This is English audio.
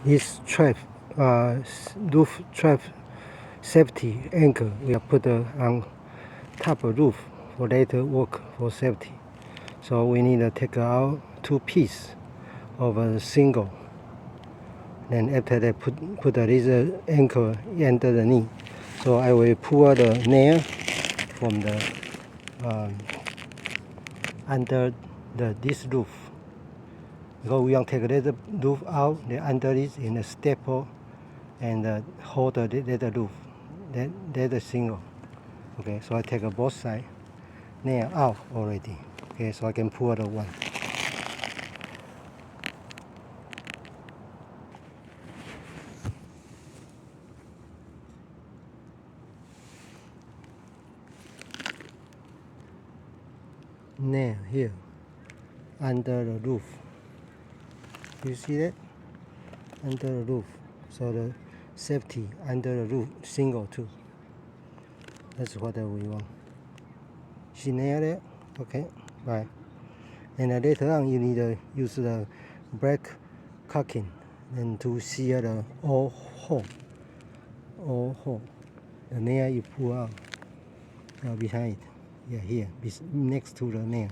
This roof trap safety anchor we are put on top of roof for later work for safety. So we need to take out 2 pieces of a single. Then after that put this anchor under the knee. So I will pull the nail from the under this roof. Because we want to take the roof out, the under is in a staple and hold the roof. That's the single. Okay, so I take both sides nail out already. Okay, so I can pull the one. Nail here under the roof. You see that? Under the roof. So the safety under the roof, single too. That's what we want. She nailed it. Okay, bye. And later on, you need to use the black caulking and to seal the all hole. The nail you pull out behind it. Yeah, here, next to the nail.